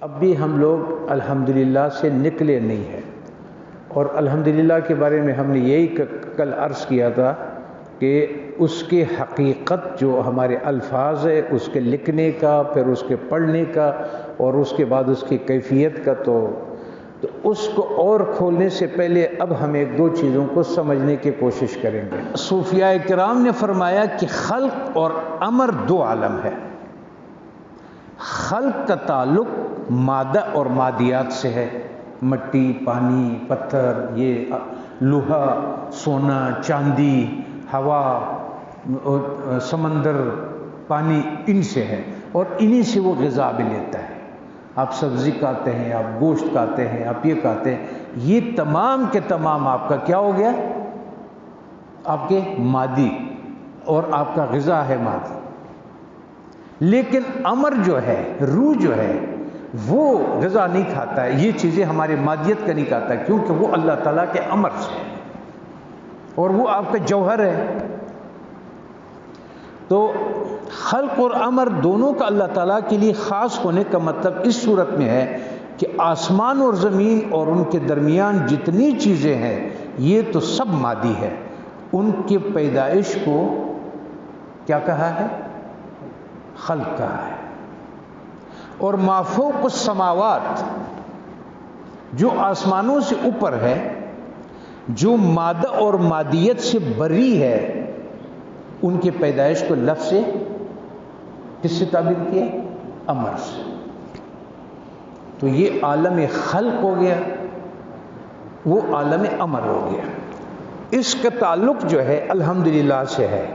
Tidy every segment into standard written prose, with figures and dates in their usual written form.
اب بھی ہم لوگ الحمدللہ سے نکلے نہیں ہیں، اور الحمدللہ کے بارے میں ہم نے یہی کل عرض کیا تھا کہ اس کی حقیقت جو ہمارے الفاظ ہے، اس کے لکھنے کا، پھر اس کے پڑھنے کا، اور اس کے بعد اس کی کیفیت کا، تو اس کو اور کھولنے سے پہلے اب ہم ایک دو چیزوں کو سمجھنے کی کوشش کریں گے۔ صوفیاء کرام نے فرمایا کہ خلق اور امر دو عالم ہے۔ خلق کا تعلق مادہ اور مادیات سے ہے، مٹی، پانی، پتھر، یہ لوہا، سونا، چاندی، ہوا، سمندر، پانی، ان سے ہے، اور انہی سے وہ غذا بھی لیتا ہے۔ آپ سبزی کھاتے ہیں، آپ گوشت کھاتے ہیں، آپ یہ کھاتے ہیں، یہ تمام کے تمام آپ کا کیا ہو گیا؟ آپ کے مادی، اور آپ کا غذا ہے مادی۔ لیکن امر جو ہے، روح جو ہے، وہ غذا نہیں کھاتا ہے، یہ چیزیں ہمارے مادیت کا نہیں کھاتا ہے، کیونکہ وہ اللہ تعالیٰ کے امر سے ہے، اور وہ آپ کا جوہر ہے۔ تو خلق اور امر دونوں کا اللہ تعالیٰ کے لیے خاص ہونے کا مطلب اس صورت میں ہے کہ آسمان اور زمین اور ان کے درمیان جتنی چیزیں ہیں، یہ تو سب مادی ہے، ان کی پیدائش کو کیا کہا ہے؟ خلق کہا ہے۔ اور ما فوق السماوات، جو آسمانوں سے اوپر ہے، جو مادہ اور مادیت سے بری ہے، ان کی پیدائش کو لفظ سے کس سے تعبیر کیا؟ امر سے۔ تو یہ عالم خلق ہو گیا، وہ عالم امر ہو گیا۔ اس کا تعلق جو ہے الحمدللہ سے ہے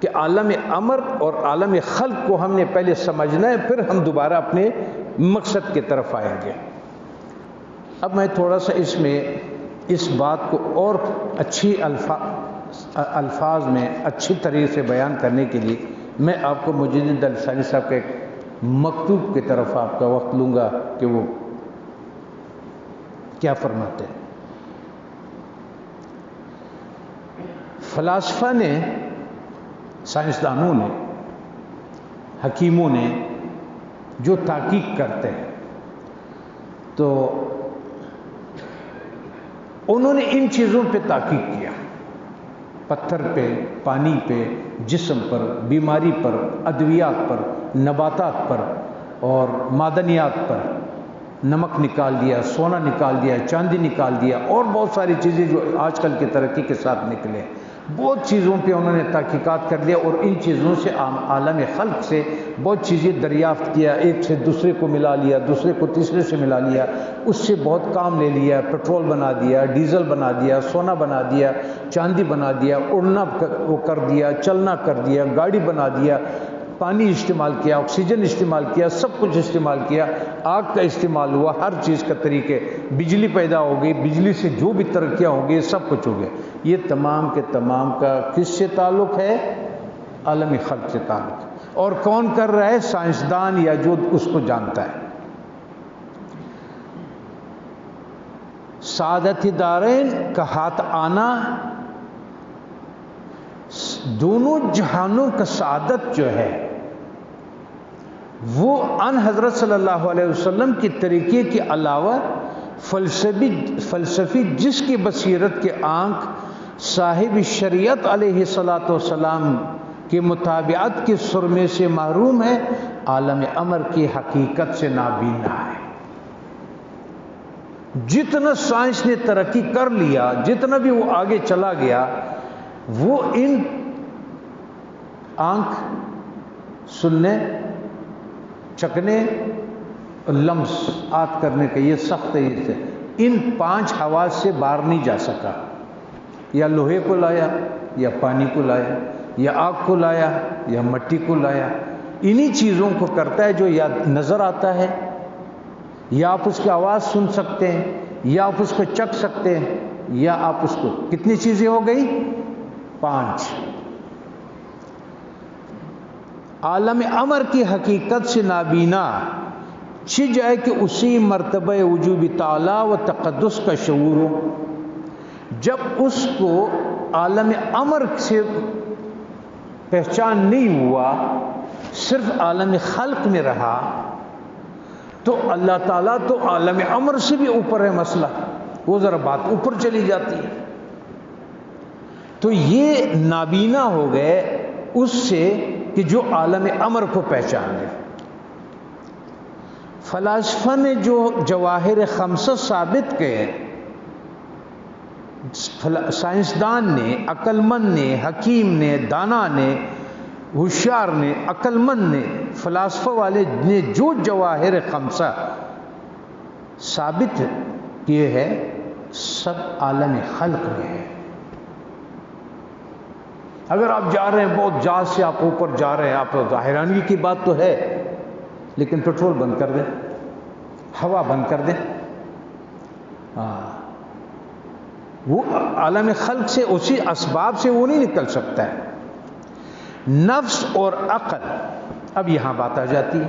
کہ عالم امر اور عالم خلق کو ہم نے پہلے سمجھنا ہے، پھر ہم دوبارہ اپنے مقصد کی طرف آئیں گے۔ اب میں تھوڑا سا اس میں اس بات کو اور اچھی الفاظ میں اچھی طریقے سے بیان کرنے کے لیے میں آپ کو مجدد الثانی صاحب کے ایک مکتوب کی طرف آپ کا وقت لوں گا کہ وہ کیا فرماتے ہیں۔ فلاسفہ نے، سائنسدانوں نے، حکیموں نے جو تحقیق کرتے ہیں، تو انہوں نے ان چیزوں پہ تحقیق کیا، پتھر پہ، پانی پہ، جسم پر، بیماری پر، ادویات پر، نباتات پر اور معدنیات پر۔ نمک نکال دیا، سونا نکال دیا، چاندی نکال دیا، اور بہت ساری چیزیں جو آج کل کی ترقی کے ساتھ نکلے، بہت چیزوں پہ انہوں نے تحقیقات کر لیا، اور ان چیزوں سے عالم خلق سے بہت چیزیں دریافت کیا، ایک سے دوسرے کو ملا لیا، دوسرے کو تیسرے سے ملا لیا، اس سے بہت کام لے لیا، پٹرول بنا دیا، ڈیزل بنا دیا، سونا بنا دیا، چاندی بنا دیا، اڑنا وہ کر دیا، چلنا کر دیا، گاڑی بنا دیا، پانی استعمال کیا، آکسیجن استعمال کیا، سب کچھ استعمال کیا، آگ کا استعمال ہوا، ہر چیز کا طریقے، بجلی پیدا ہو گئی، بجلی سے جو بھی ترقیاں ہو گئی، سب کچھ ہو گیا۔ یہ تمام کے تمام کا کس سے تعلق ہے؟ عالم خلق سے تعلق ہے۔ اور کون کر رہا ہے؟ سائنسدان یا جو اس کو جانتا ہے۔ سعادت دارین کا ہاتھ آنا، دونوں جہانوں کا سعادت جو ہے وہ ان حضرت صلی اللہ علیہ وسلم کے طریقے کے علاوہ فلسفی جس کی بصیرت کے آنکھ صاحب شریعت علیہ الصلاۃ والسلام کے مطابعت کے سرمے سے محروم ہے، عالم امر کی حقیقت سے نابینا ہے۔ جتنا سائنس نے ترقی کر لیا، جتنا بھی وہ آگے چلا گیا، وہ ان آنکھ، سننے، چکنے، لمس کرنے کا یہ سخت ہے، ان 5 حواس سے باہر نہیں جا سکا۔ یا لوہے کو لایا، یا پانی کو لایا، یا آگ کو لایا، یا مٹی کو لایا، انہی چیزوں کو کرتا ہے جو یا نظر آتا ہے، یا آپ اس کی آواز سن سکتے ہیں، یا آپ اس کو چکھ سکتے ہیں، یا آپ اس کو، کتنی چیزیں ہو گئی؟ 5۔ عالم امر کی حقیقت سے نابینا چھ جائے کہ اسی مرتبہ وجوب تعالی و تقدس کا شعور ہو۔ جب اس کو عالم امر سے پہچان نہیں ہوا، صرف عالم خلق میں رہا، تو اللہ تعالیٰ تو عالم امر سے بھی اوپر ہے مسئلہ، وہ ذرا بات اوپر چلی جاتی ہے۔ تو یہ نابینا ہو گئے اس سے کہ جو عالم امر کو پہچان لے۔ فلاسفہ نے جو جواہر خمسہ ثابت کیے، سائنسدان نے، عقل مند نے، حکیم نے، دانا نے، ہوشیار نے، عقل مند نے، فلاسفہ والے نے جو جواہر خمسہ ثابت کیے ہیں، سب عالم خلق میں ہے۔ اگر آپ جا رہے ہیں بہت جہاز سے، آپ اوپر جا رہے ہیں، آپ حیرانگی کی بات تو ہے، لیکن پیٹرول بند کر دیں، ہوا بند کر دیں، وہ عالم خلق سے، اسی اسباب سے وہ نہیں نکل سکتا ہے۔ نفس اور عقل، اب یہاں بات آ جاتی ہے،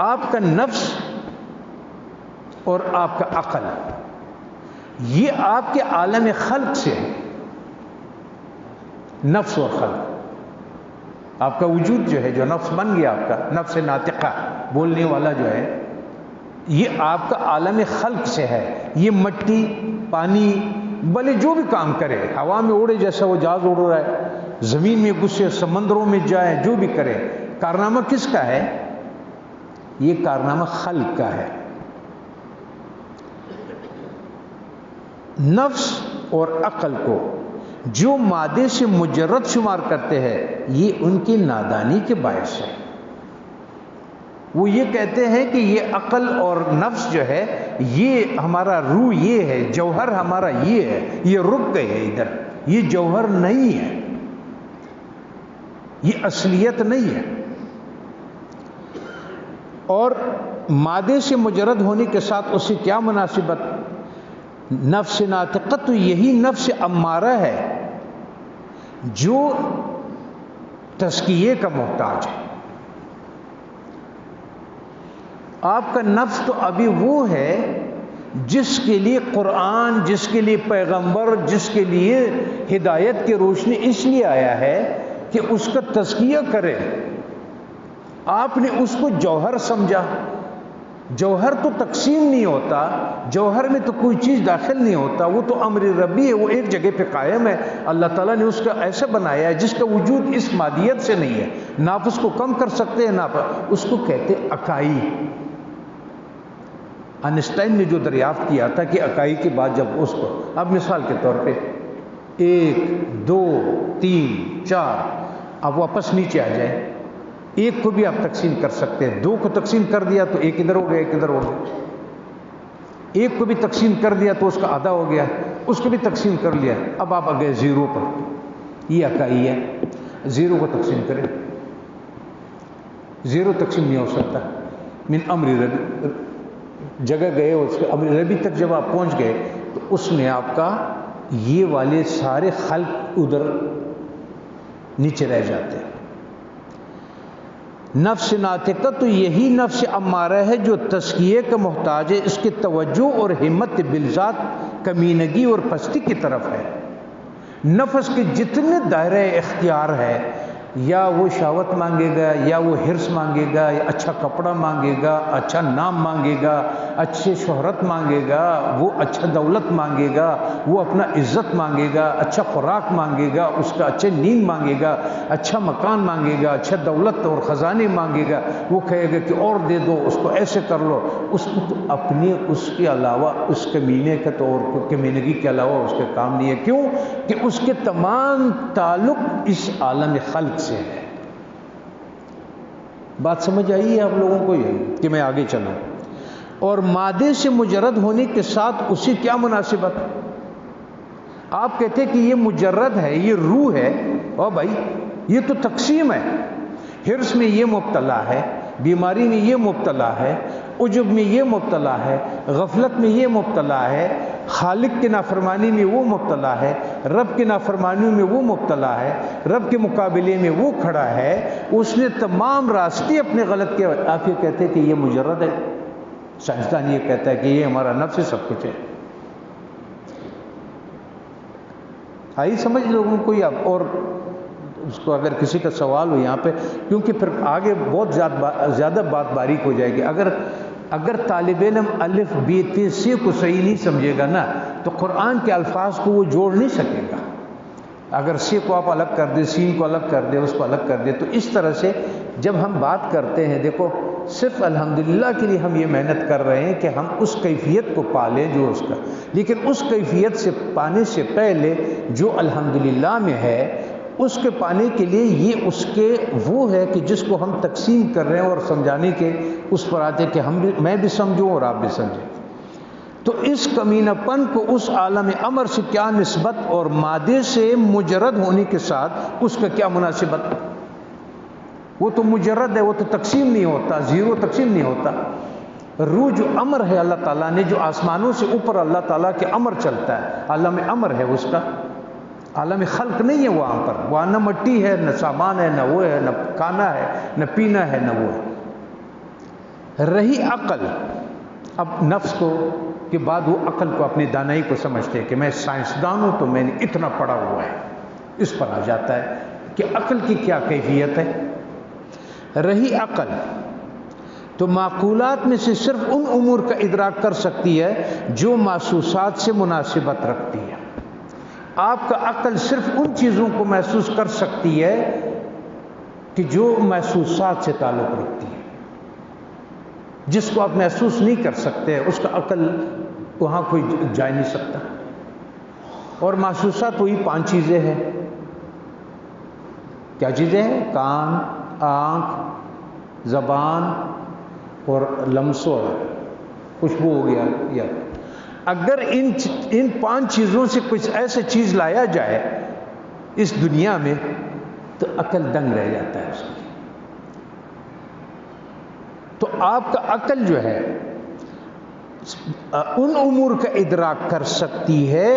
آپ کا نفس اور آپ کا عقل یہ آپ کے عالم خلق سے ہے۔ نفس اور خلق، آپ کا وجود جو ہے، جو نفس بن گیا آپ کا، نفس ناطقہ، بولنے والا جو ہے، یہ آپ کا عالم خلق سے ہے۔ یہ مٹی، پانی، بھلے جو بھی کام کرے، ہوا میں اڑے جیسا وہ جہاز اڑ رہا ہے، زمین میں گھسے، سمندروں میں جائے، جو بھی کرے، کارنامہ کس کا ہے؟ یہ کارنامہ خلق کا ہے۔ نفس اور عقل کو جو مادے سے مجرد شمار کرتے ہیں، یہ ان کی نادانی کے باعث ہے۔ وہ یہ کہتے ہیں کہ یہ عقل اور نفس جو ہے، یہ ہمارا روح یہ ہے، جوہر ہمارا یہ ہے، یہ رک گئے ادھر، یہ جوہر نہیں ہے، یہ اصلیت نہیں ہے۔ اور مادے سے مجرد ہونے کے ساتھ اس سے کیا مناسبت؟ نفس ناطقہ تو یہی نفس امارہ ہے جو تزکیے کا محتاج ہے۔ آپ کا نفس تو ابھی وہ ہے جس کے لیے قرآن، جس کے لیے پیغمبر، جس کے لیے ہدایت کی روشنی اس لیے آیا ہے کہ اس کا تزکیہ کرے۔ آپ نے اس کو جوہر سمجھا۔ جوہر تو تقسیم نہیں ہوتا، جوہر میں تو کوئی چیز داخل نہیں ہوتا، وہ تو امر ربی ہے، وہ ایک جگہ پہ قائم ہے۔ اللہ تعالیٰ نے اس کا ایسا بنایا ہے جس کا وجود اس مادیت سے نہیں ہے، نہ آپ اس کو کم کر سکتے ہیں، نہ اس کو کہتے اکائی۔ آئنسٹائن نے جو دریافت کیا تھا کہ اکائی کے بعد جب اس کو، اب مثال کے طور پہ 1 2 3 4، اب واپس نیچے آ جائے، 1 کو بھی آپ تقسیم کر سکتے ہیں، 2 کو تقسیم کر دیا تو 1 ادھر ہو گیا، 1 ادھر ہو گیا، 1 کو بھی تقسیم کر دیا تو اس کا آدھا ہو گیا، اس کو بھی تقسیم کر لیا، اب آپ آ گئے 0 پر۔ یہ اکائی ہے، 0 کو تقسیم کریں، 0 تقسیم نہیں ہو سکتا۔ من امر ربی، جگہ گئے اس کے امر ربی تک جب آپ پہنچ گئے تو اس میں آپ کا یہ والے سارے خلق ادھر نیچے رہ جاتے ہیں۔ نفس ناطقہ تو یہی نفس امارہ ہے جو تزکیے کا محتاج ہے، اس کی توجہ اور ہمت بالذات کمینگی اور پستی کی طرف ہے۔ نفس کے جتنے دائرہ اختیار ہے، یا وہ شہوت مانگے گا، یا وہ حرص مانگے گا، یا اچھا کپڑا مانگے گا، اچھا نام مانگے گا، اچھی شہرت مانگے گا، وہ اچھا دولت مانگے گا، وہ اپنا عزت مانگے گا، اچھا خوراک مانگے گا، اس کا اچھے نیند مانگے گا، اچھا مکان مانگے گا، اچھا دولت اور خزانے مانگے گا، وہ کہے گا کہ اور دے دو، اس کو ایسے کر لو، اس کو تو اپنے اس کے علاوہ، اس کمینے کا تو اور کمینگی کے علاوہ اس کے کام نہیں ہے۔ کیوں کہ اس کے تمام تعلق اس عالم خلق سے ہے۔ بات سمجھ آئی ہے آپ لوگوں کو یہ کہ میں آگے چلوں؟ اور مادے سے مجرد ہونے کے ساتھ اسی کیا مناسبت؟ آپ کہتے کہ یہ مجرد ہے، یہ روح ہے، او بھائی یہ تو تقسیم ہے، حرص میں یہ مبتلا ہے، بیماری میں یہ مبتلا ہے، عجب میں یہ مبتلا ہے، غفلت میں یہ مبتلا ہے، خالق کی نافرمانی میں وہ مبتلا ہے، رب کی نافرمانی میں وہ مبتلا ہے، رب کے مقابلے میں وہ کھڑا ہے، اس نے تمام راستے اپنے غلط کیے۔ آپ یہ کہتے ہیں کہ یہ مجرد ہے؟ سائنسدان یہ کہتا ہے کہ یہ ہمارا نفس سب کچھ ہے۔ آئی سمجھ لوگوں کو؟ اور اس کو اگر کسی کا سوال ہو یہاں پہ، کیونکہ پھر آگے بہت زیادہ بات باریک ہو جائے گی. اگر طالب علم الف ب ت س کو صحیح نہیں سمجھے گا نا تو قرآن کے الفاظ کو وہ جوڑ نہیں سکے گا. اگر س کو آپ الگ کر دیں، سین کو الگ کر دیں، اس کو الگ کر دیں، تو اس طرح سے جب ہم بات کرتے ہیں، دیکھو صرف الحمدللہ کے لیے ہم یہ محنت کر رہے ہیں کہ ہم اس کیفیت کو پالیں جو اس کا، لیکن اس کیفیت سے پانے سے پہلے جو الحمدللہ میں ہے اس کے پانے کے لیے یہ اس کے وہ ہے کہ جس کو ہم تقسیم کر رہے ہیں اور سمجھانے کے اس پر آتے کہ میں بھی سمجھوں اور آپ بھی سمجھیں. تو اس کمینہ پن کو اس عالم امر سے کیا نسبت اور مادے سے مجرد ہونے کے ساتھ اس کا کیا مناسبت؟ وہ تو مجرد ہے، وہ تو تقسیم نہیں ہوتا، زیرو تقسیم نہیں ہوتا. روح جو امر ہے اللہ تعالیٰ نے، جو آسمانوں سے اوپر اللہ تعالیٰ کے امر چلتا ہے، عالم امر ہے اس کا، عالم خلق نہیں ہے وہاں پر. وہاں نہ مٹی ہے، نہ سامان ہے، نہ وہ ہے، نہ کھانا ہے، نہ پینا ہے، نہ وہ ہے. رہی عقل، اب نفس کو کے بعد وہ عقل کو، اپنی دانائی کو سمجھتے ہیں کہ میں سائنسدان ہوں تو میں نے اتنا پڑھا ہوا ہے. اس پر آ جاتا ہے کہ عقل کی کیا کیفیت ہے. رہی عقل تو معقولات میں سے صرف ان امور کا ادراک کر سکتی ہے جو محسوسات سے مناسبت رکھتی ہے. آپ کا عقل صرف ان چیزوں کو محسوس کر سکتی ہے کہ جو محسوسات سے تعلق رکھتی ہے. جس کو آپ محسوس نہیں کر سکتے اس کا عقل وہاں کوئی جا نہیں سکتا. اور محسوسات وہی 5 چیزیں ہیں. کیا چیزیں ہیں؟ کان، آنکھ، زبان اور لمس و خوشبو ہو گیا. یا اگر ان 5 چیزوں سے کچھ ایسے چیز لایا جائے اس دنیا میں تو عقل دنگ رہ جاتا ہے اس کی. تو آپ کا عقل جو ہے ان امور کا ادراک کر سکتی ہے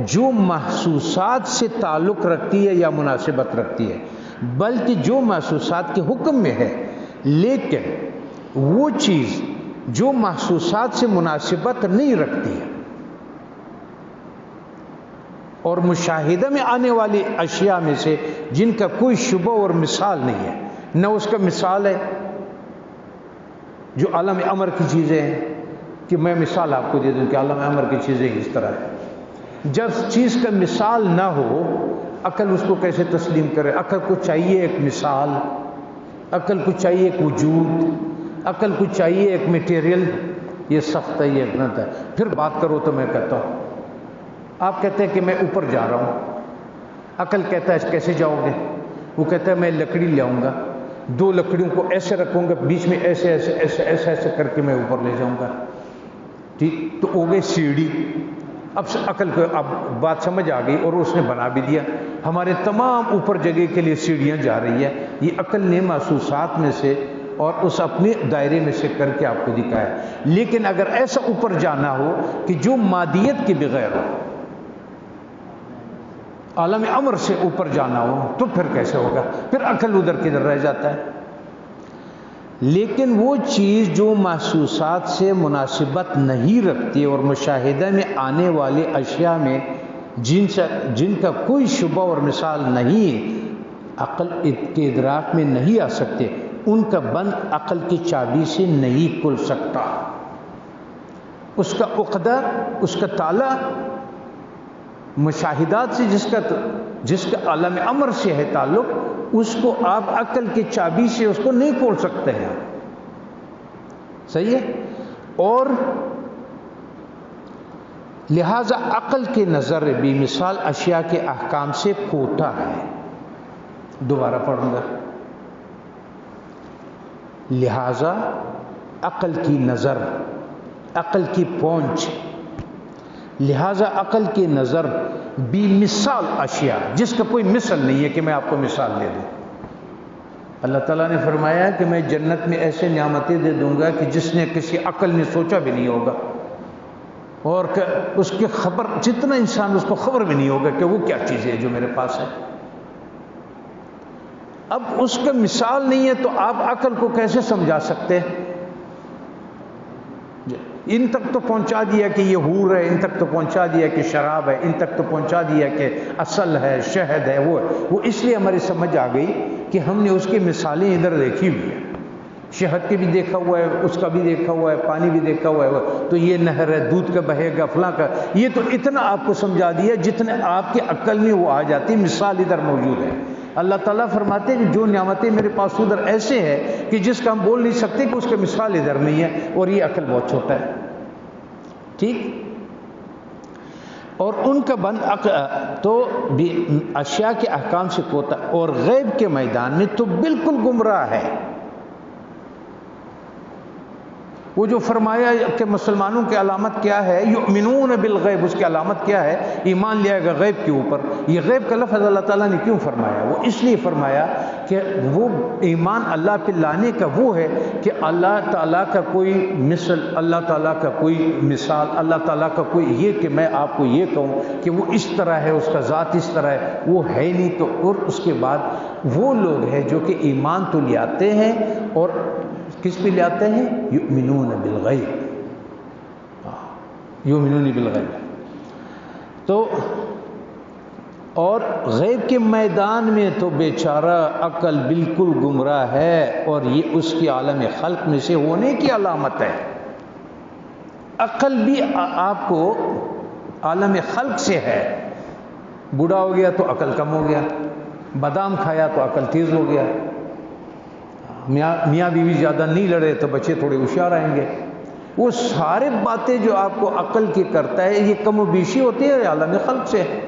جو محسوسات سے تعلق رکھتی ہے یا مناسبت رکھتی ہے، بلکہ جو محسوسات کے حکم میں ہے. لیکن وہ چیز جو محسوسات سے مناسبت نہیں رکھتی ہے اور مشاہدہ میں آنے والی اشیاء میں سے جن کا کوئی شبہ اور مثال نہیں ہے، نہ اس کا مثال ہے، جو عالم امر کی چیزیں ہیں کہ میں مثال آپ کو دے دوں کہ عالم امر کی چیزیں اس طرح ہے. جب چیز کا مثال نہ ہو عقل اس کو کیسے تسلیم کرے؟ عقل کو چاہیے ایک مثال، عقل کو چاہیے ایک وجود، عقل کو چاہیے ایک میٹیریل. یہ سخت ہے، یہ غلط ہے. پھر بات کرو تو میں کہتا ہوں، آپ کہتے ہیں کہ میں اوپر جا رہا ہوں، عقل کہتا ہے کیسے جاؤ گے؟ وہ کہتا ہے میں لکڑی لے آؤں گا، 2 لکڑیوں کو ایسے رکھوں گا، بیچ میں ایسے ایسے ایسے ایسے ایسے کر کے میں اوپر لے جاؤں گا. ٹھیک، تو ہو گئی سیڑھی. اب عقل کو اب بات سمجھ آ گئی اور اس نے بنا بھی دیا. ہمارے تمام اوپر جگہ کے لیے سیڑھیاں جا رہی ہے. یہ عقل نے محسوسات میں سے اور اس اپنے دائرے میں سے کر کے آپ کو دکھایا. لیکن اگر ایسا اوپر جانا ہو کہ جو مادیت کے بغیر ہو، عالم امر سے اوپر جانا ہو، تو پھر کیسے ہوگا؟ پھر عقل ادھر کدھر رہ جاتا ہے. لیکن وہ چیز جو محسوسات سے مناسبت نہیں رکھتی اور مشاہدہ میں آنے والے اشیاء میں جن کا کوئی شبہ اور مثال نہیں، عقل کے ادراک میں نہیں آ سکتے، ان کا بند عقل کی چابی سے نہیں کھل سکتا. اس کا عقدہ، اس کا تالا مشاہدات سے جس کا عالم امر سے ہے تعلق، اس کو آپ عقل کی چابی سے اس کو نہیں کھول سکتے ہیں. صحیح ہے؟ اور لہذا عقل کے نظر بھی مثال اشیاء کے احکام سے کھوٹا ہے. دوبارہ پڑھوں گا. لہذا عقل کی نظر، عقل کی پہنچ، لہذا عقل کی نظر بھی مثال اشیاء جس کا کوئی مثل نہیں ہے. کہ میں آپ کو مثال دے دوں، اللہ تعالیٰ نے فرمایا کہ میں جنت میں ایسے نعمتیں دے دوں گا کہ جس نے کسی عقل نے سوچا بھی نہیں ہوگا، اور کہ اس کی خبر، جتنا انسان اس کو خبر بھی نہیں ہوگا کہ وہ کیا چیز ہے جو میرے پاس ہے. اب اس کا مثال نہیں ہے تو آپ عقل کو کیسے سمجھا سکتے ہیں؟ ان تک تو پہنچا دیا کہ یہ حور ہے، ان تک تو پہنچا دیا کہ شراب ہے، ان تک تو پہنچا دیا کہ اصل ہے، شہد ہے، وہ اس لیے ہماری سمجھ آ گئی کہ ہم نے اس کی مثالیں ادھر دیکھی ہوئی ہیں، شہد کے بھی دیکھا ہوا ہے، اس کا بھی دیکھا ہوا ہے، پانی بھی دیکھا ہوا ہے، تو یہ نہر ہے، دودھ کا بہے گا، فلاں کا، یہ تو اتنا آپ کو سمجھا دیا جتنے آپ کی عقل میں وہ آ جاتی، مثال ادھر موجود ہے۔ اللہ تعالیٰ فرماتے ہیں کہ جو نعمتیں میرے پاس ادھر ایسے ہیں کہ جس کا ہم بول نہیں سکتے کہ اس کے مثال ادھر نہیں ہے، اور یہ عقل بہت چھوٹا ہے، ٹھیک۔ اور ان کا تو اشیاء کے احکام سے کوتا، اور غیب کے میدان میں تو بالکل گمراہ ہے۔ وہ جو فرمایا کہ مسلمانوں کی علامت کیا ہے، یؤمنون بالغیب، اس کی علامت کیا ہے؟ ایمان لے گا غیب کے اوپر۔ یہ غیب کا لفظ اللہ تعالیٰ نے کیوں فرمایا؟ وہ اس لیے فرمایا کہ وہ ایمان اللہ پہ لانے کا وہ ہے کہ اللہ تعالیٰ کا کوئی مثل، اللہ تعالیٰ کا کوئی مثال، اللہ تعالیٰ کا کوئی یہ کہ میں آپ کو یہ کہوں کہ وہ اس طرح ہے، اس کا ذات اس طرح ہے، وہ ہے نہیں۔ تو اور اس کے بعد وہ لوگ ہیں جو کہ ایمان تو لے آتے ہیں، اور کس پہ لے آتے ہیں؟ یؤمنون بالغیب، یؤمنون بالغیب۔ تو اور غیب کے میدان میں تو بیچارہ عقل بالکل گمراہ ہے، اور یہ اس کی عالم خلق میں سے ہونے کی علامت ہے۔ عقل بھی آپ کو عالم خلق سے ہے، بوڑھا ہو گیا تو عقل کم ہو گیا، بادام کھایا تو عقل تیز ہو گیا، میاں بیوی زیادہ نہیں لڑے تو بچے تھوڑے ہوشیار آئیں گے۔ وہ سارے باتیں جو آپ کو عقل کی کرتا ہے، یہ کم و بیشی ہوتی ہے عالم خلق سے ہے۔